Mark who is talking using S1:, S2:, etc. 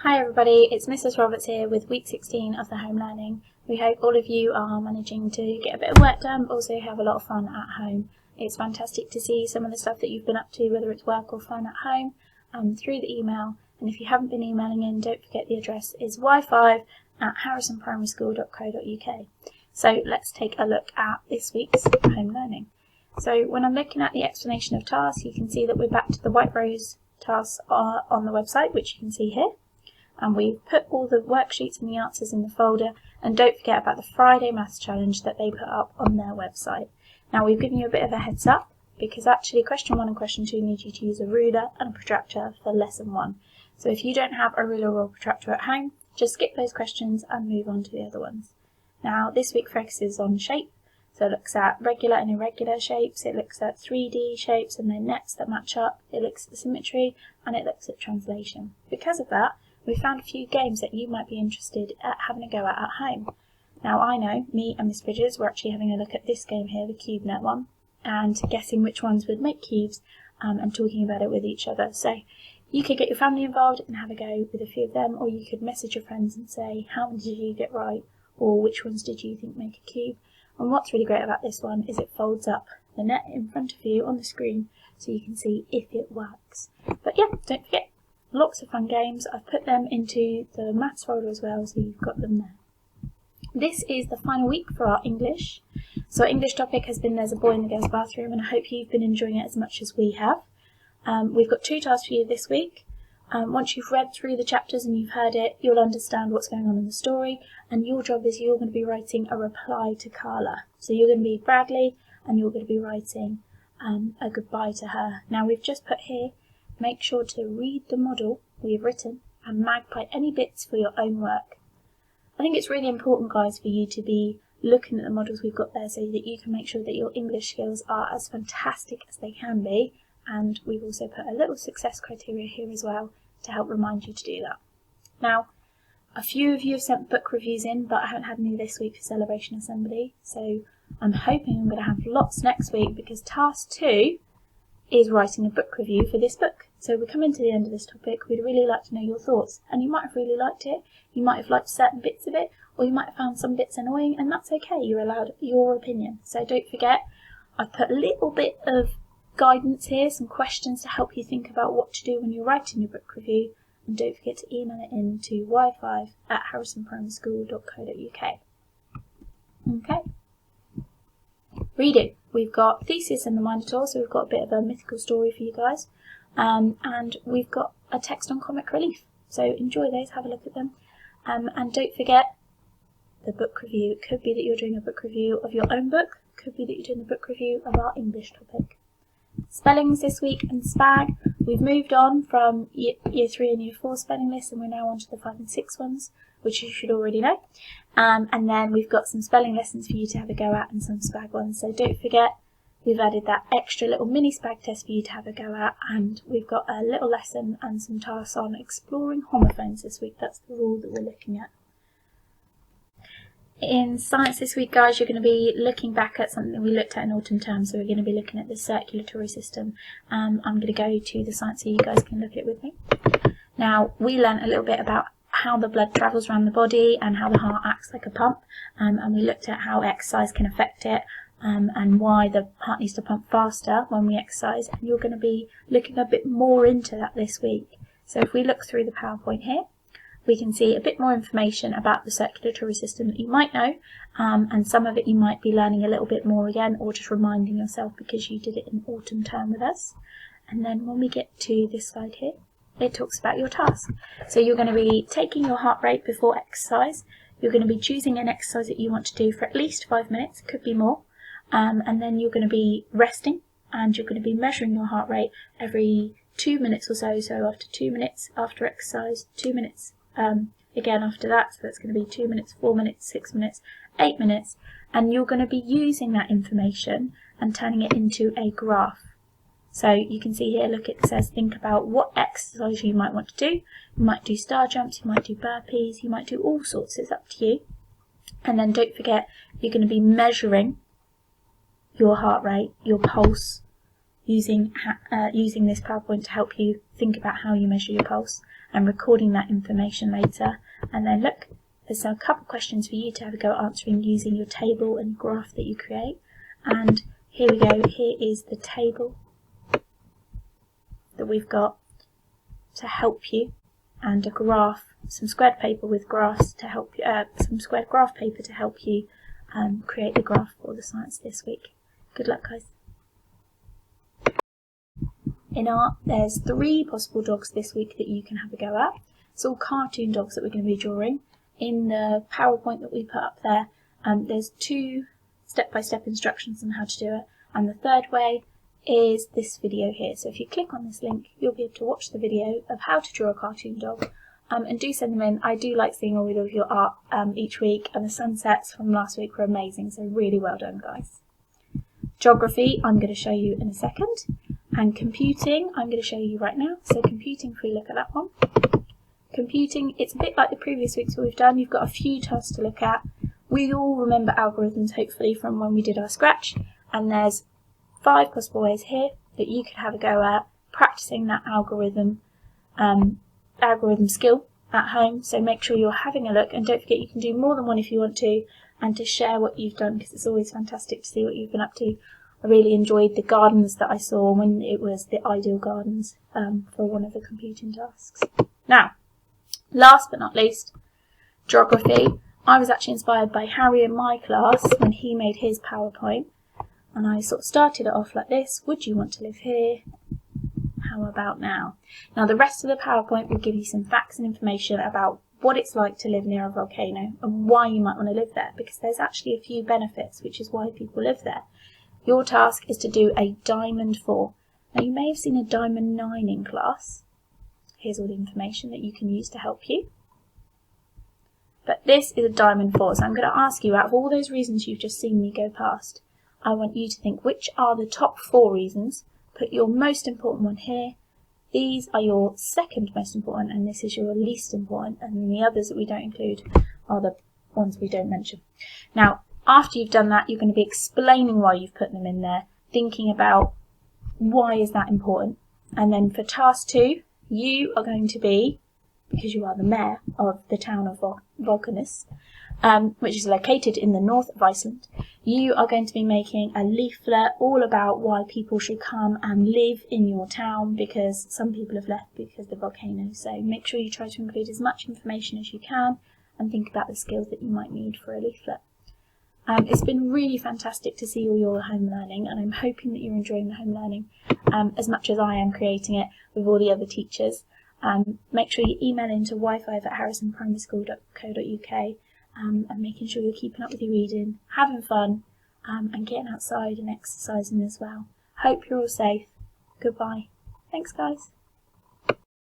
S1: Hi everybody, it's Mrs Roberts here with week 16 of the home learning. We hope all of you are managing to get a bit of work done, but also have a lot of fun at home. It's fantastic to see some of the stuff that you've been up to, whether it's work or fun at home, through the email. And if you haven't been emailing in, don't forget the address is y5@harrisonprimaryschool.co.uk. So let's take a look at this week's home learning. So when I'm looking at the explanation of tasks, you can see that we're back to the White Rose tasks on the website, which you can see here. And we've put all the worksheets and the answers in the folder, and don't forget about the Friday Maths Challenge that they put up on their website. Now we've given you a bit of a heads up, because actually question 1 and question 2 need you to use a ruler and a protractor for lesson 1. So if you don't have a ruler or a protractor at home, just skip those questions and move on to the other ones. Now this week focuses on shape, so it looks at regular and irregular shapes, it looks at 3D shapes and their nets that match up, it looks at symmetry, and it looks at translation. Because of that, we found a few games that you might be interested at having a go at home. Now I know, me and Miss Bridges were actually having a look at this game here, the CubeNet one, and guessing which ones would make cubes and talking about it with each other. So you could get your family involved and have a go with a few of them, or you could message your friends and say, how many did you get right, or which ones did you think make a cube? And what's really great about this one is it folds up the net in front of you on the screen so you can see if it works. But yeah, don't forget, lots of fun games. I've put them into the maths folder as well, so you've got them there. This is the final week for our English. So our English topic has been There's a Boy in the Girls' Bathroom, and I hope you've been enjoying it as much as we have. We've got 2 tasks for you this week. Once you've read through the chapters and you've heard it, you'll understand what's going on in the story, and your job is you're going to be writing a reply to Carla. So you're going to be Bradley, and you're going to be writing a goodbye to her. Now we've just put here, make sure to read the model we've written and magpie any bits for your own work. I think it's really important, guys, for you to be looking at the models we've got there so that you can make sure that your English skills are as fantastic as they can be, and we've also put a little success criteria here as well to help remind you to do that. Now, a few of you have sent book reviews in, but I haven't had any this week for Celebration Assembly, so I'm hoping I'm going to have lots next week, because task 2 is writing a book review for this book. So we're coming to the end of this topic. We'd really like to know your thoughts, and you might have really liked it, you might have liked certain bits of it, or you might have found some bits annoying, and that's okay, you're allowed your opinion. So don't forget, I've put a little bit of guidance here, some questions to help you think about what to do when you're writing your book review, and don't forget to email it in to y5@harrisonprimaryschool.co.uk. Okay. Reading. We've got Theseus and the Minotaur, so we've got a bit of a mythical story for you guys. And we've got a text on comic relief. So enjoy those, have a look at them. And don't forget the book review. It could be that you're doing a book review of your own book. It could be that you're doing a book review of our English topic. Spellings this week and SPAG. We've moved on from year 3 and year 4 spelling lists, and we're now on to the 5 and 6 ones, which you should already know. And then we've got some spelling lessons for you to have a go at and some SPAG ones. So don't forget, we've added that extra little mini SPAG test for you to have a go at, and we've got a little lesson and some tasks on exploring homophones this week. That's the rule that we're looking at. In science this week, guys, you're going to be looking back at something we looked at in autumn term, so we're going to be looking at the circulatory system. I'm going to go to the science so you guys can look at it with me. Now, we learned a little bit about how the blood travels around the body and how the heart acts like a pump, and we looked at how exercise can affect it, and why the heart needs to pump faster when we exercise, and you're going to be looking a bit more into that this week. So if we look through the PowerPoint here, we can see a bit more information about the circulatory system that you might know, and some of it you might be learning a little bit more again, or just reminding yourself because you did it in autumn term with us. And then when we get to this slide here, it talks about your task. So you're going to be taking your heart rate before exercise. You're going to be choosing an exercise that you want to do for at least 5 minutes, could be more, and then you're going to be resting, and you're going to be measuring your heart rate every 2 minutes or so. So after 2 minutes after exercise, 2 minutes again after that, so that's going to be 2 minutes, 4 minutes, 6 minutes, 8 minutes, and you're going to be using that information and turning it into a graph. So you can see here, look, it says think about what exercise you might want to do. You might do star jumps, you might do burpees, you might do all sorts, it's up to you. And then don't forget, you're going to be measuring your heart rate, your pulse, using this PowerPoint to help you think about how you measure your pulse and recording that information later. And then look, there's a couple questions for you to have a go at answering using your table and graph that you create. And here we go, here is the table that we've got to help you, and a graph, some squared paper with graphs to help you, some squared graph paper to help you create the graph for the science this week. Good luck, guys. In art, there's 3 possible dogs this week that you can have a go at. It's all cartoon dogs that we're going to be drawing. In the PowerPoint that we put up there, there's 2 step-by-step instructions on how to do it, and the third way is this video here. So if you click on this link, you'll be able to watch the video of how to draw a cartoon dog, and do send them in. I do like seeing all of your art each week, and the sunsets from last week were amazing, so really well done, guys. Geography, I'm going to show you in a second, and computing, I'm going to show you right now. So computing, if we look at that one. Computing, it's a bit like the previous weeks that we've done. You've got a few tasks to look at. We all remember algorithms, hopefully, from when we did our Scratch, and there's 5 possible ways here that you could have a go at practicing that algorithm skill at home. So make sure you're having a look, and don't forget you can do more than one if you want to, and to share what you've done, because it's always fantastic to see what you've been up to. I really enjoyed the gardens that I saw when it was the ideal gardens for one of the computing tasks. Now, last but not least, geography. I was actually inspired by Harry in my class when he made his PowerPoint, and I sort of started it off like this. Would you want to live here? How about now? Now the rest of the PowerPoint will give you some facts and information about what it's like to live near a volcano and why you might want to live there, because there's actually a few benefits, which is why people live there. Your task is to do a diamond 4. Now you may have seen a diamond 9 in class. Here's all the information that you can use to help you. But this is a diamond 4, so I'm going to ask you, out of all those reasons you've just seen me go past, I want you to think which are the top 4 reasons. Put your most important one here. These are your second most important, and this is your least important, and then the others that we don't include are the ones we don't mention. Now, after you've done that, you're going to be explaining why you've put them in there, thinking about why is that important. And then for task 2, you are going to be, because you are the mayor of the town of Valkanes, which is located in the north of Iceland, you are going to be making a leaflet all about why people should come and live in your town, because some people have left because of the volcano. So make sure you try to include as much information as you can and think about the skills that you might need for a leaflet. It's been really fantastic to see all your home learning, and I'm hoping that you're enjoying the home learning as much as I am creating it with all the other teachers. Make sure you email into wi5@harrisonprimaryschool.co.uk and making sure you're keeping up with your reading, having fun, and getting outside and exercising as well. Hope you're all safe. Goodbye. Thanks, guys.